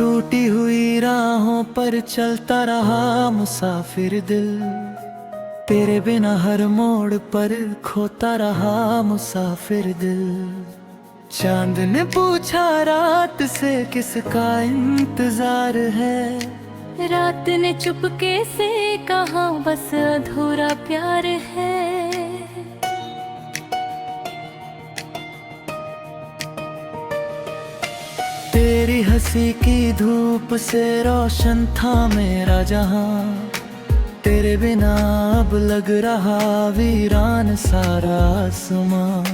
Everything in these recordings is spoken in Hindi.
टूटी हुई राहों पर चलता रहा मुसाफिर दिल, तेरे बिना हर मोड़ पर खोता रहा मुसाफिर दिल। चांद ने पूछा रात से किसका इंतजार है, रात ने चुपके से कहा बस अधूरा प्यार है। तेरी हंसी की धूप से रोशन था मेरा जहां, तेरे बिना अब लग रहा वीरान सारा आसमां।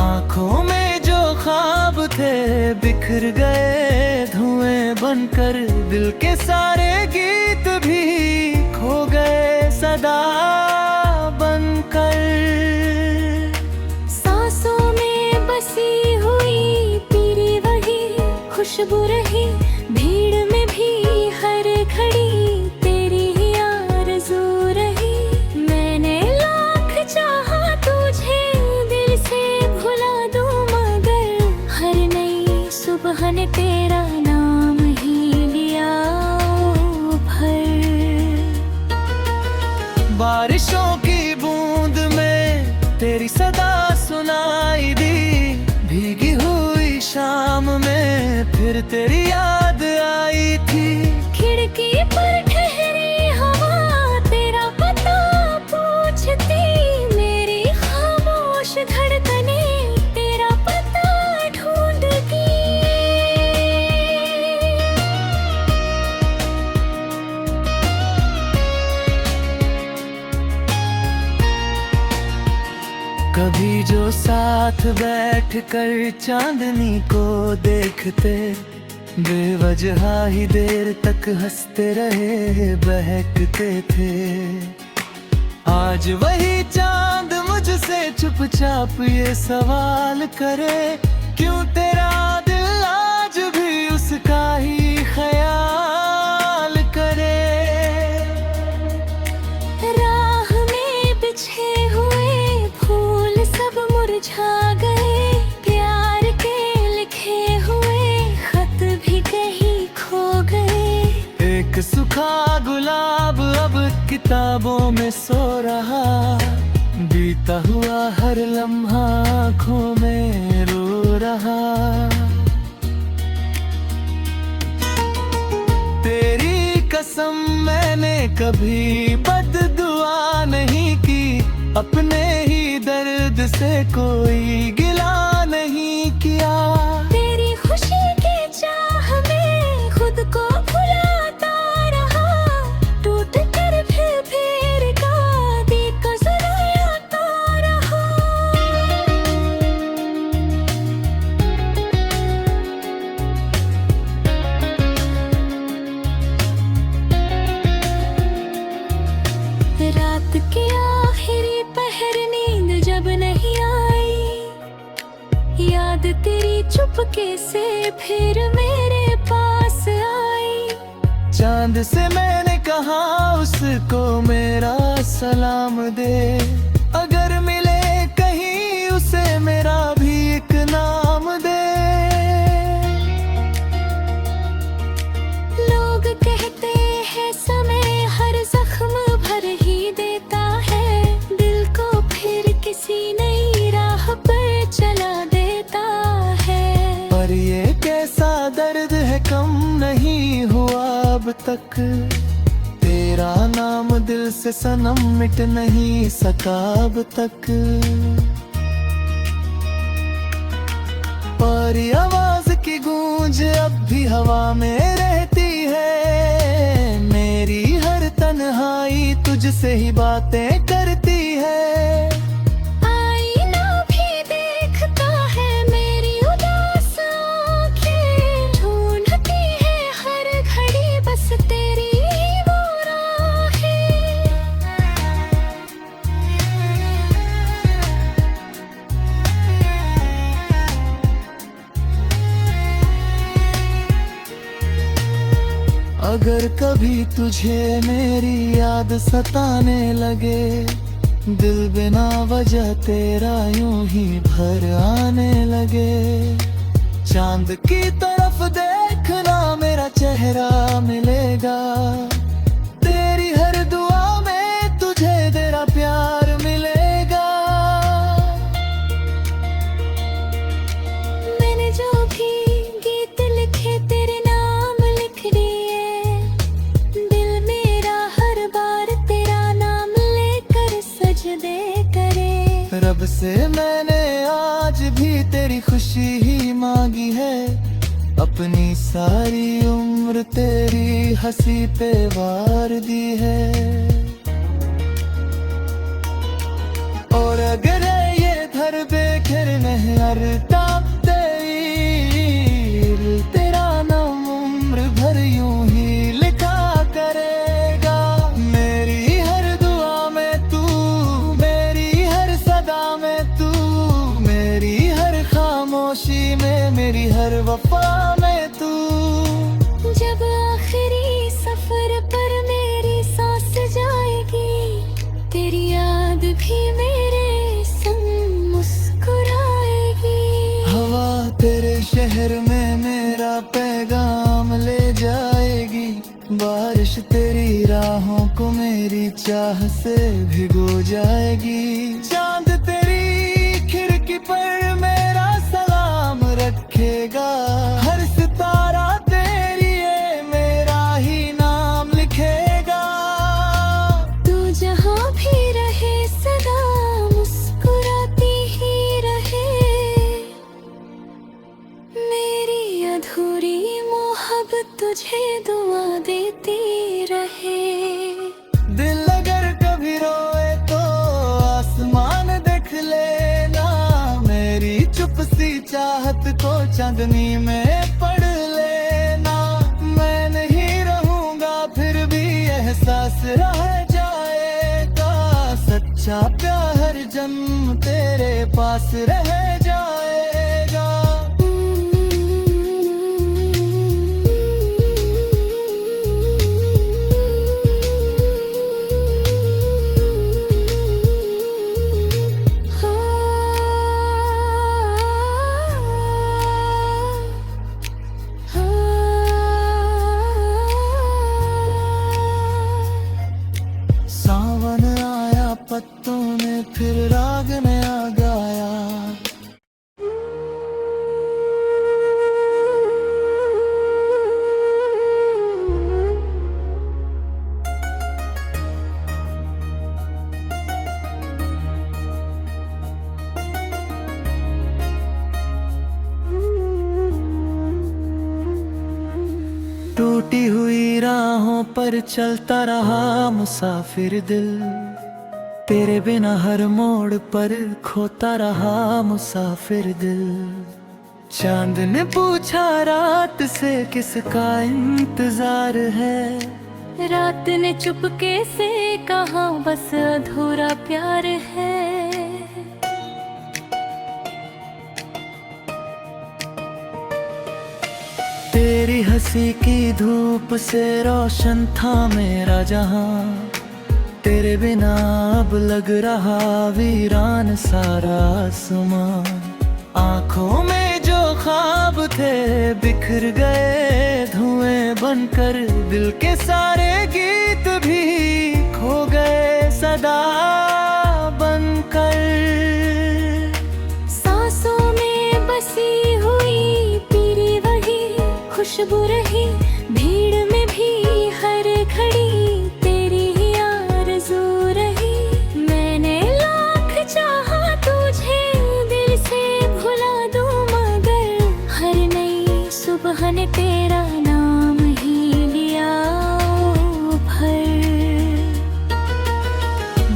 आंखों में जो ख्वाब थे बिखर गए धुएं बनकर, दिल के सारे गीत भी खो गए सदा बनकर। सांसों में बसी हुई तेरी वही खुशबू रही, भीड़ में भी हर घड़ी तेरी ही आरज़ू रही। मैंने लाख चाहा तुझे दिल से भुला दूं, मगर हर नई सुबह ने तेरा नाम ही लिया भर। बारिशों की बूंद में तेरी सदा सुनाई दी, भीगी हुई शाम में फिर तेरी याद आई थी। खिड़की पर ठहरी हवा तेरा पता पूछती, मेरी खामोश धड़कनें तेरा पता ढूंढती। कभी जो साथ बैठकर चांदनी को देखते, बेवजह ही देर तक हंसते रहे बहकते थे। आज वही चांद मुझसे चुपचाप ये सवाल करे, क्यों तेरा दिल आज भी उसका ही ख्याल करे। राह में बिछे हुए फूल सब मुरझा गए, प्यार के लिखे हुए खत भी कहीं खो गए। एक सूखा गुलाब अब किताबों में सो रहा, बीता हुआ हर लम्हा आँखों में रो रहा। तेरी कसम मैंने कभी बद्दुआ नहीं की, अपने ही दर्द से कोई गिला नहीं किया। तेरी खुशी की चाह में खुद को भुलाता रहा, टूट कर फिर का दीप जलाता रहा। रात की आखिरी पहर नींद जब नहीं आई, याद तेरी चुपके से फिर मेरे पास आई। चांद से मैंने कहा उसको मेरा सलाम दे, अगर मिले कहीं उसे मेरा भी एक नाम दे। लोग कहते हैं समय हर जख्म भर ही देता है, दिल को फिर किसी नई राह पर चला देता है। पर ये कैसा दर्द है कम नहीं हुआ अब तक, तेरा नाम दिल से सनम मिट नहीं सका अब तक। पर आवाज की गूंज अब भी हवा में रहती है, मेरी हर तन्हाई तुझसे ही बातें करती है। आईना भी देखता है मेरी उदास आँखें, ढूंढती है हर घड़ी बस तेरी ही वो राहें। अगर कभी तुझे मेरी याद सताने लगे, दिल बिना वजह तेरा यूं ही भर आने लगे। चांद की तरफ देखना मेरा चेहरा मिलेगा। तेरी हर दुआ में तुझे तेरा प्यार मिलेगा। मैंने जो भी गीत लिखे तेरे नाम लिख दिए। दिल मेरा हर बार तेरा नाम लेकर सजदे करे। रब से मैंने आज भी तेरी खुशी ही मांगी है। अपनी सारी उम्र तेरी हंसी पे वार दी है। और अगर ये धर बेखर नहीं हरता तेरा नाम उम्र भर यूं ही लिखा करेगा। मेरी हर दुआ में तू, मेरी हर सदा में तू, मेरी हर खामोशी में, मेरी हर वफा में तू। जब आखिरी सफर पर मेरी सांस जाएगी, तेरी याद भी मेरे संग मुस्कुराएगी। हवा तेरे शहर में मेरा पैगाम ले जाएगी। बारिश तेरी राहों को मेरी चाह से भिगो जाएगी। चांद तेरी खिड़की पर मेरा सलाम रखेगा। हर सितारा तेरी ये मेरा ही नाम लिखेगा। तू जहाँ भी रहे सदा मुस्कुराती ही रहे। मेरी अधूरी मोहब्बत तुझे दुआ देती रहे। दिल अगर कभी रोए तो आसमान देख लेना। मेरी चुप सी चाहत को चांदनी में पढ़ लेना। मैं नहीं रहूंगा फिर भी एहसास रह जाएगा। सच्चा प्यार हर जन्म तेरे पास रह जाएगा। सावन आया पत्तों में फिर राग नया गाया। टूटी हुई राहों पर चलता रहा मुसाफिर दिल। तेरे बिना हर मोड़ पर खोता रहा मुसाफिर दिल। चांद ने पूछा रात से किसका इंतजार है। रात ने चुपके से कहा बस अधूरा प्यार है। तेरी हंसी की धूप से रोशन था मेरा जहां। तेरे बिना अब लग रहा वीरान सारा आसमां। आंखों में जो ख्वाब थे बिखर गए धुएं बनकर। दिल के सारे गीत भी खो गए सदा बनकर। सांसों में बसी हुई तेरी वही खुशबू रही। भीड़ में भी हर घड़ी तेरी ही आरज़ू रही। मैंने लाख चाहा तुझे दिल से भुला दूं, मगर हर नई सुबह ने तेरा नाम ही लिया भर।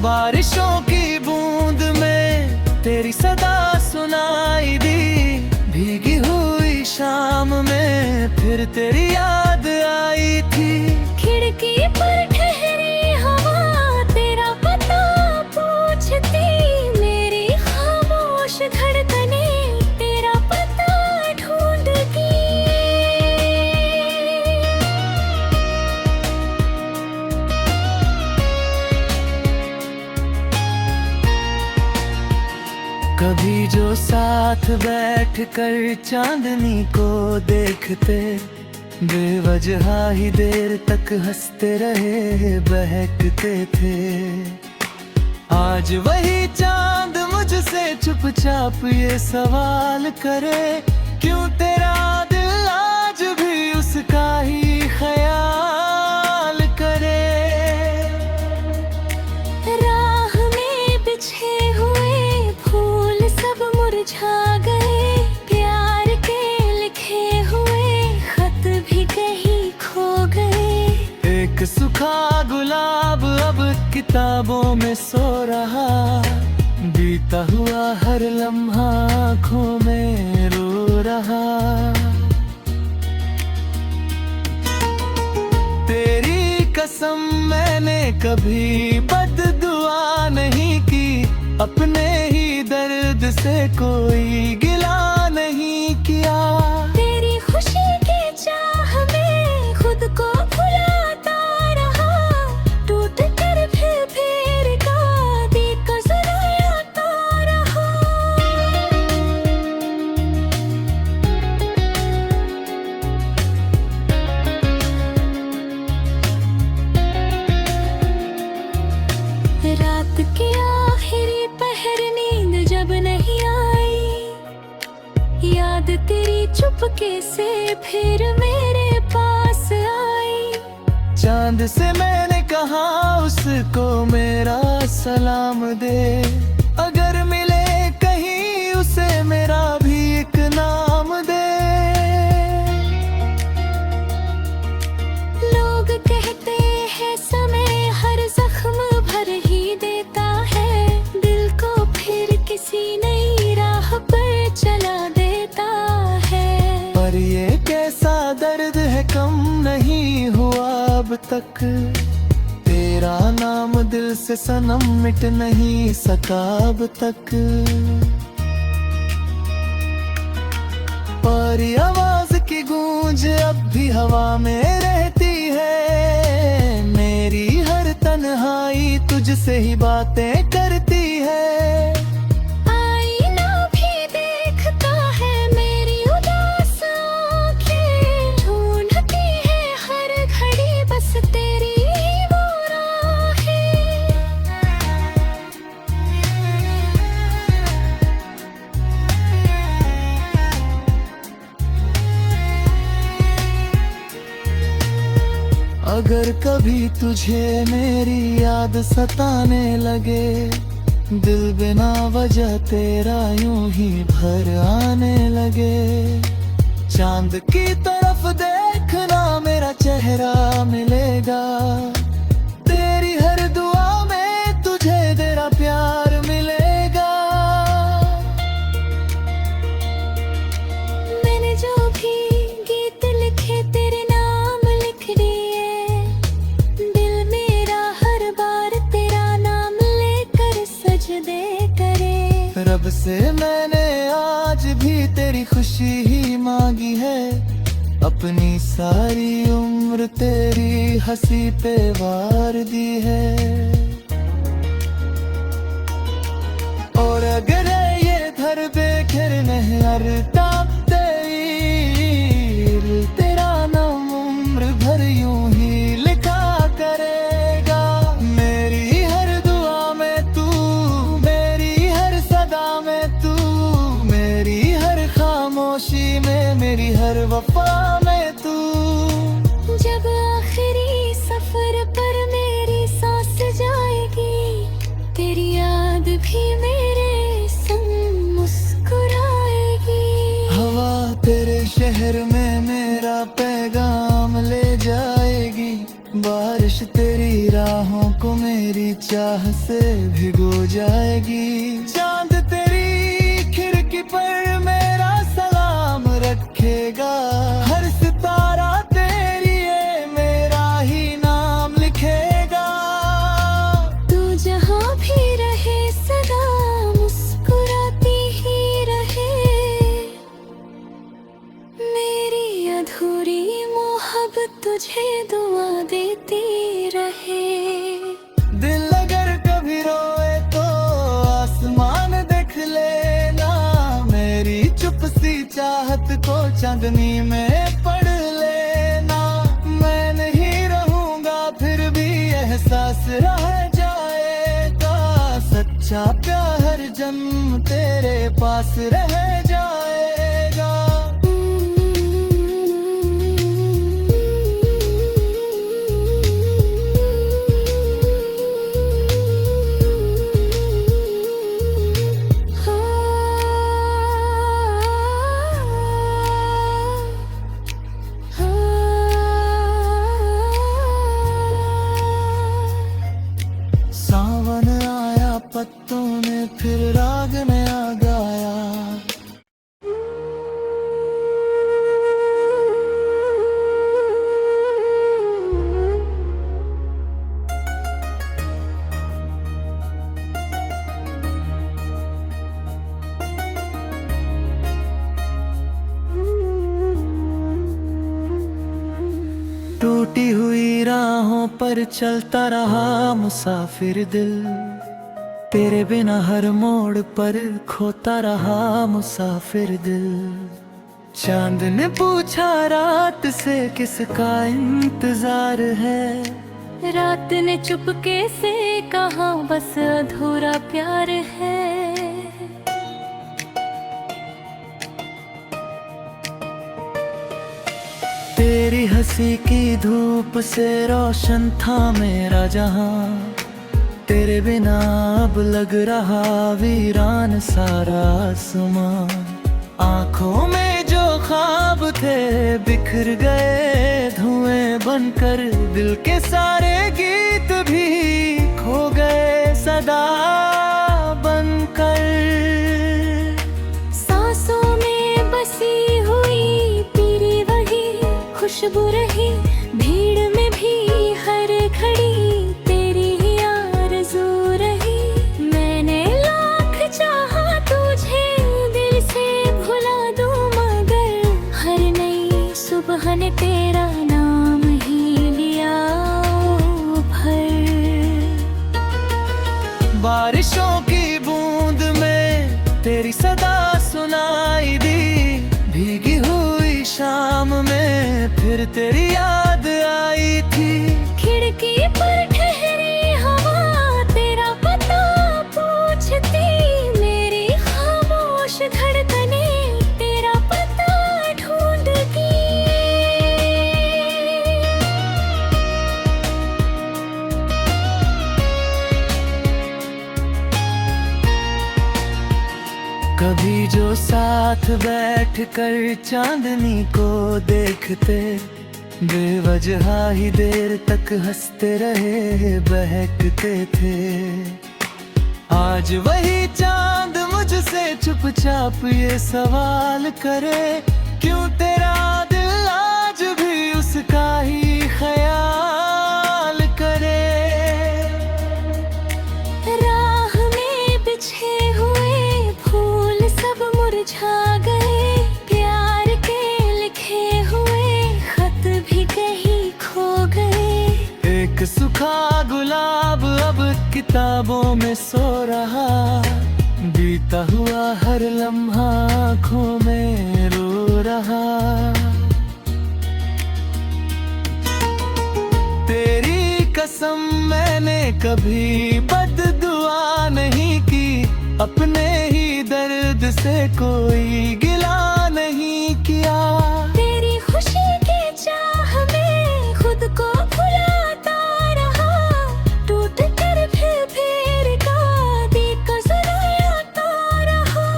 बारिशों की बूंद में तेरी सदा सुनाई दी। भीगी हुई शाम में फिर तेरी याद आई थी। खिड़की पर ठहरी हवा तेरा पता पूछती। मेरी खामोश धड़कने तेरा पता ढूंढती। कभी जो साथ बैठ कर चांदनी को देखते, बेवजह ही देर तक हंसते रहे, बहकते थे। आज वही चांद मुझसे चुपचाप ये सवाल करे, क्यों तेरा दिल आज भी उसका ही ख्याल करे। राह में बिछे हुए फूल सब मुरझा गए, प्यार के लिखे हुए खत भी कहीं खो गए। एक सूखा गुलाब अब किताबों में सो रहा, बीता हुआ हर लम्हा आँखों में रो रहा। तेरी कसम मैंने कभी बददुआ नहीं की, अपने ही दर्द से कोई गिला नहीं किया। तेरी खुशी की चाह में खुद को भुलाता रहा, टूट कर फिर का दीप जलाता रहा। रात की आखिरी पहर नींद जब नहीं आई, याद तेरी चुपके से फिर मेरे पास आई। चांद से मैंने कहा उसको मेरा सलाम दे, अगर मिले कहीं उसे मेरा भी एक नाम दे। लोग कहते हैं समय हर जख्म भर ही देता है, दिल को फिर किसी नई राह पर चला देता है। पर ये कैसा दर्द है कम नहीं हुआ अब तक, तेरा नाम दिल से सनम मिट नहीं सका अब तक। पर आवाज की गूंज अब भी हवा में रहती है, मेरी हर तन्हाई तुझसे ही बातें करती है। आईना भी देखता है मेरी उदास आँखें, ढूंढती है हर घड़ी बस तेरी ही वो राहें। अगर कभी तुझे मेरी याद सताने लगे, दिल बिना वजह तेरा यूं ही भर आने लगे। चांद की तरफ देखना मेरा चेहरा मिलेगा, तेरी हर दुआ में तुझे तेरा प्यार मिलेगा। मैंने जो भी गीत लिखे तेरे नाम लिख दिए, दिल मेरा हर बार तेरा नाम लेकर सजदे करे। रब से मैंने आज भी तेरी खुशी ही मांगी है, अपनी सारी उम्र तेरी हंसी पे वार दी है। और अगर ये धर बेखिर नहीं हरता तेरा नाम उम्र भर यूं ही लिखा करेगा। मेरी हर दुआ में तू, मेरी हर सदा में तू, मेरी हर खामोशी में, मेरी हर वफा में तू। जब आखिरी सफर पर मेरी सांस जाएगी, तेरी याद भी मेरे संग मुस्कुराएगी। हवा तेरे शहर में मेरा पैगाम ले जाएगी, बारिश तेरी राहों को मेरी चाह से भिगो जाएगी। चांद तेरी खिड़की पर मेरा सलाम रखेगा, हर सितारा तेरी ये मेरा ही नाम लिखेगा। तू जहाँ भी रहे सदा मुस्कुराती ही रहे, मेरी अधूरी मोहब्बत तुझे दुआ देती रहे। दिल अगर कभी रोए तो आसमान देख ले, चाहत को चांदनी में पढ़ लेना। मैं नहीं रहूंगा फिर भी एहसास रह जाएगा। सच्चा प्यार हर जन्म तेरे पास रह जाएगा। सावन आया पत्तों ने फिर राग नया गाया। टूटी हुई राहों पर चलता रहा मुसाफिर दिल। तेरे बिना हर मोड़ पर खोता रहा मुसाफिर दिल। चांद ने पूछा रात से किसका इंतजार है। रात ने चुपके से कहा बस अधूरा प्यार है। तेरी हंसी की धूप से रोशन था मेरा जहां। तेरे बिना अब लग रहा वीरान सारा आसमां। आंखों में जो ख्वाब थे बिखर गए धुएं बनकर। दिल के सारे गीत भी खो गए सदा बनकर। सांसों में बसी हुई तेरी वही खुशबू रही। भीड़ में भी हर घड़ी तेरी ही आरज़ू रही। मैंने लाख चाहा तुझे दिल से भुला दूं मगर हर नई सुबह ने तेरा नाम ही लिया भर। बारिशों की बूंद में तेरी सदा सुनाई दी। भीगी हुई शाम में फिर तेरी याद आई थी। खिड़की पर ठहरी हवा तेरा पता पूछती। मेरी खामोश धड़कनें तेरा पता ढूंढती। कभी जो साथ बैठ कर चांदनी को देखते। बेवजह ही देर तक हंसते रहे बहकते थे। आज वही चांद मुझसे चुपचाप ये सवाल करे। क्यों तेरा दिल आज भी उसका ही ख्याल करे। राह में बिछे हुए फूल सब मुरझा गए। प्यार के लिखे हुए खत भी कहीं खो गए। एक सूखा गुलाब अब किताबों में सो रहा। बीता हुआ हर लम्हा आँखों में रो रहा। तेरी कसम मैंने कभी बद्दुआ नहीं की। अपने ही दर्द से कोई गिला नहीं किया। तेरी खुशी की चाह में खुद को भुलाता रहा। टूट कर फिर का दीक जलाता रहा।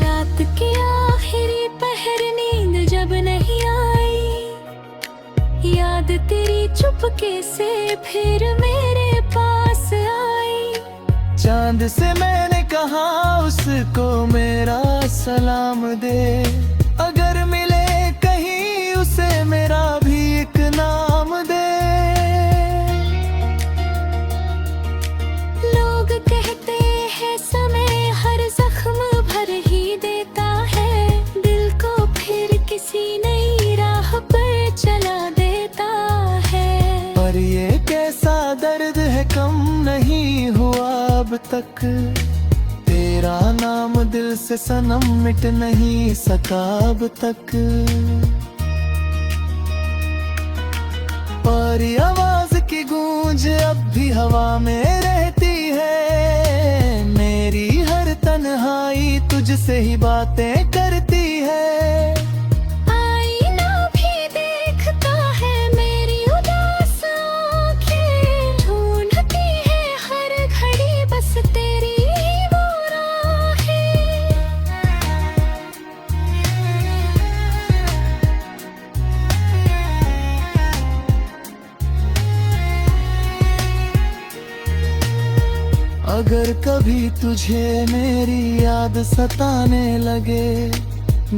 रात की आखिरी पहर नींद जब नहीं आई। याद तेरी चुपके से फिर मेरे पास आई। चांद से मैंने कहा उसको मेरा सलाम दे। अगर मिले कहीं उसे मेरा भी एक नाम दे। लोग कहते हैं समय हर जख्म भर ही देता है। दिल को फिर किसी नई राह पर चला देता तक, तेरा नाम दिल से सनम मिट नहीं सका अब तक। और ये आवाज की गूंज अब भी हवा में रहती है, मेरी हर तन्हाई तुझसे ही बातें करती है। आईना भी देखता है मेरी उदास आँखें, ढूंढती है हर घड़ी बस तेरी ही वो राहें। अगर कभी तुझे मेरी याद सताने लगे,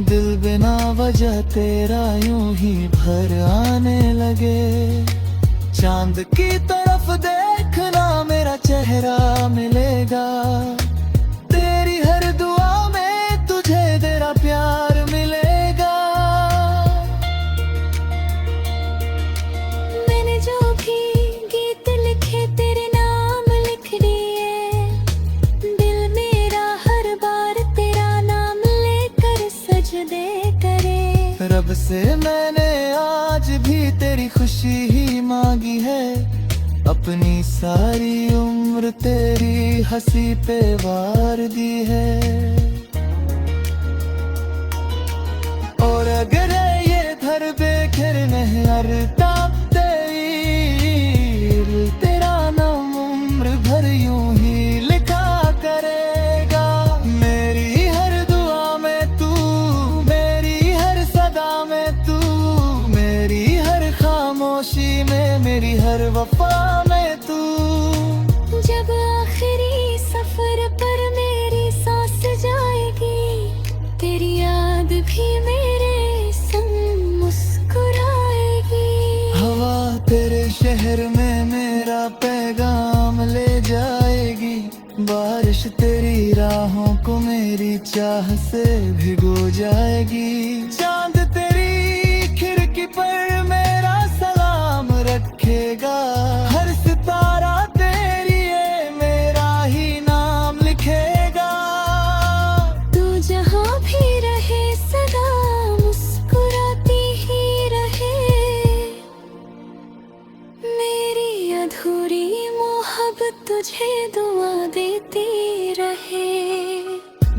दिल बिना वजह तेरा यूं ही भर आने लगे। चांद की तरफ देखना मेरा चेहरा मिलेगा, तेरी हर दुआ में तुझे तेरा प्यार मिलेगा। मैंने जो भी गीत लिखे तेरे नाम लिख दिए, दिल मेरा हर बार तेरा नाम लेकर सजदे करे। रब से मैंने आज भी तेरी खुशी ही मांगी है, अपनी सारी उम्र तेरी हंसी पे वार दी है। और अगर ये धर बेघर नहीं हरता तेरा नाम उम्र भर यूं ही लिखा करेगा। मेरी हर दुआ में तू, मेरी हर सदा में तू, मेरी हर खामोशी में, मेरी हर वफा में तू। जब आखिरी सफर पर मेरी सांस जाएगी, तेरी याद भी मेरे संग मुस्कुराएगी। हवा तेरे शहर में मेरा पैगाम ले जाएगी, बारिश तेरी राहों को मेरी चाह से भिगो जाएगी। चांद तेरी खिड़की पर मेरा सलाम रखेगा, हर सितारा तेरी ये मेरा ही नाम लिखेगा। तू जहाँ भी रहे सदा मुस्कुराती ही रहे, मेरी अधूरी मोहब्बत तुझे दुआ देती रहे।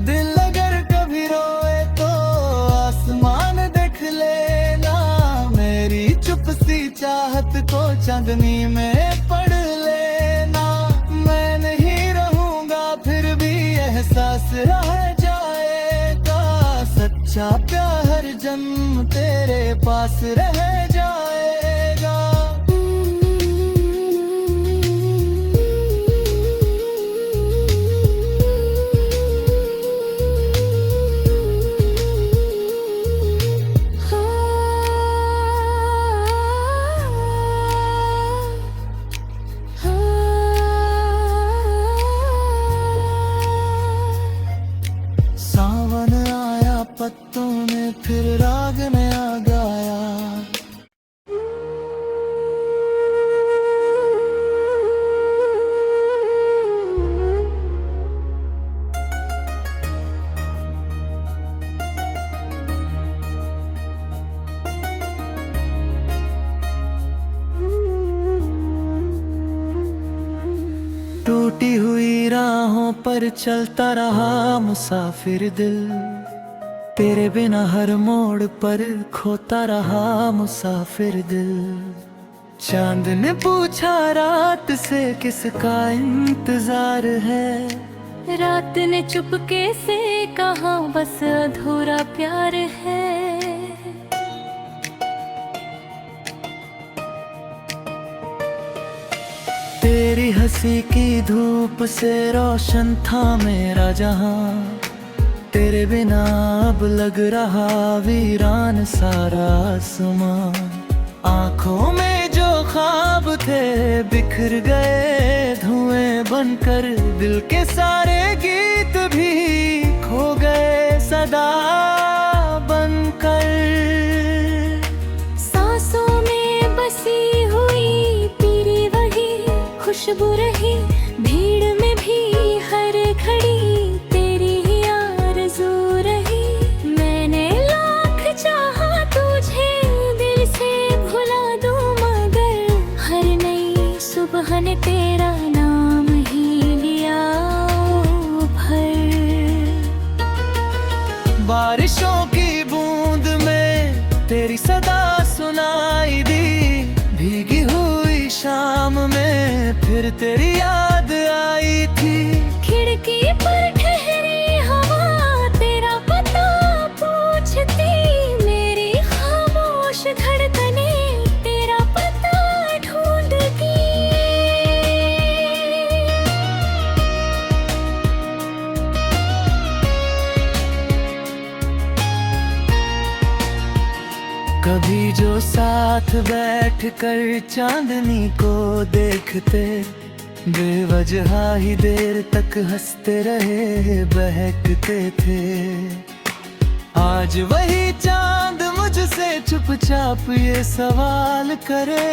दिल अगर कभी रोए तो आसमान देख लेना, मेरी चुप सी चाहत को चांदनी में पढ़ लेना। मैं नहीं रहूंगा फिर भी एहसास रह जाएगा, सच्चा प्यार हर जन्म तेरे पास रह जाएगा। सावन आया पत्तों में फिर राग नया गाया। टूटी हुई राहों पर चलता रहा मुसाफिर दिल, तेरे बिना हर मोड़ पर खोता रहा मुसाफिर दिल। चांद ने पूछा रात से किसका इंतजार है, रात ने चुपके से कहा बस अधूरा प्यार है। तेरी हंसी की धूप से रोशन था मेरा जहां, तेरे बिना अब लग रहा वीरान सारा आसमां। आंखों में जो ख्वाब थे बिखर गए धुएं बनकर, दिल के सारे गीत भी खो गए सदा बनकर। सांसों में बसी हुई तेरी वही खुशबू रही, भीड़ में भी मैंने तेरा नाम ही लिया ओ भर। बारिशों की बूंद में तेरी सदा सुनाई दी, भीगी हुई शाम में फिर तेरी याद आई थी। खिड़की पर ठहरी हवा तेरा पता पूछती, मेरी खामोश धड़कनें तेरा पता ढूंढती। कभी जो साथ बैठ कर चांदनी को देखते, बेवजह ही देर तक हंसते रहे बहकते थे। आज वही चांद मुझसे चुपचाप ये सवाल करे,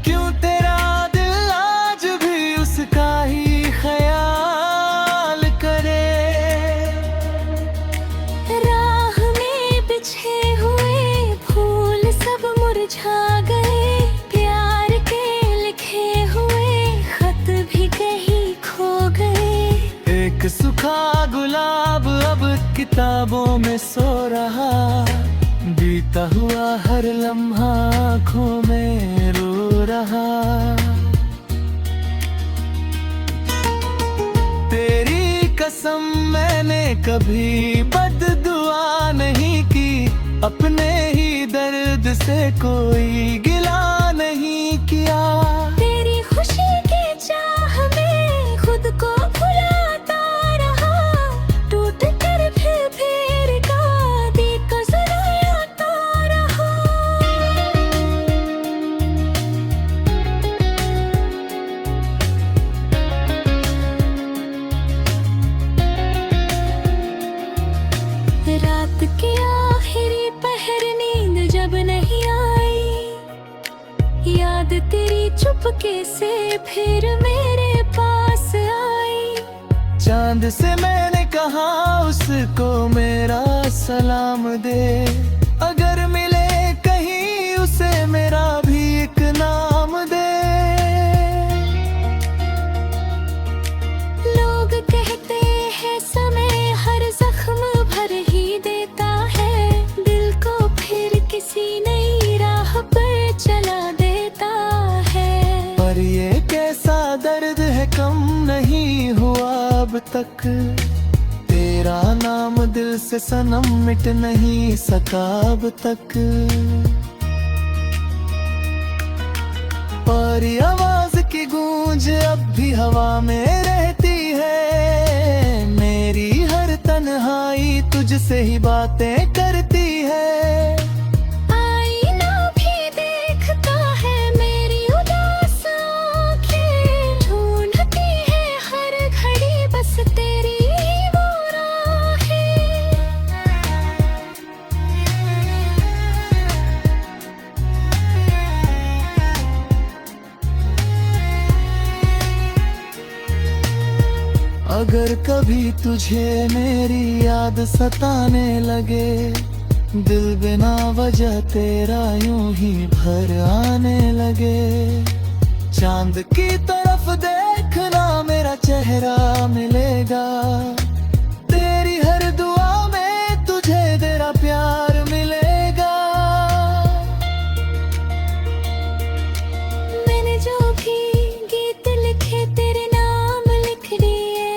क्यों तेरा दिल आज भी उसका ही ख्याल करे। राह में बिछे हुए फूल सब मुरझा गए, प्यार के लिखे हुए खत भी कहीं खो गए। एक सूखा गुलाब अब किताबों में सो रहा, बीता हुआ हर लम्हा आँखों में रो रहा। तेरी कसम मैंने कभी बद्दुआ नहीं की, अपने ही दर्द से कोई गिला नहीं किया। तेरी खुशी की चाह में खुद को भुलाता रहा, टूट कर फिर का दीप जलाता रहा। रात की आखिरी पहर नींद जब नहीं आई, याद तेरी चुपके से फिर मेरे पास आई। चांद से मैंने कहा उसको मेरा सलाम दे, अगर मिले कहीं उसे मेरा भी एक नाम दे। लोग कहते हैं समय हर जख्म भर ही देता है, दिल को फिर किसी नई राह पर चला देता है। पर ये कैसा दर्द है कम नहीं हुआ अब तक, तेरा नाम दिल से सनम मिट नहीं सका अब तक। और ये आवाज की गूंज अब भी हवा में रहती है, मेरी हर तन्हाई तुझसे ही बातें करती है। आईना भी देखता है मेरी उदास आँखें, ढूंढती है हर घड़ी बस तेरी ही वो राहें। अगर कभी तुझे मेरी याद सताने लगे, दिल बिना वजह तेरा यूं ही भर आने लगे। चांद की तरफ देखना मेरा चेहरा मिलेगा, तेरी हर दुआ में तुझे तेरा प्यार मिलेगा। मैंने जो भी गीत लिखे तेरे नाम लिख दिए,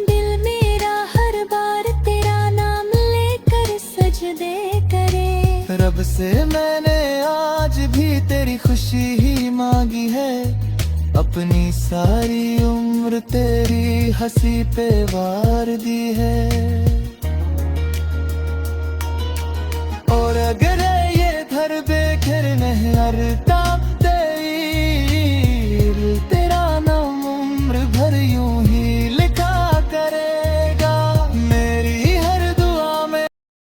दिल मेरा हर बार तेरा नाम लेकर सजदे करे। रब से मैंने आज भी तेरी खुशी ही मांगी है, अपनी सारी उम्र तेरी हंसी पे वार दी है। और अगर ये धर बेखर नहीं हरता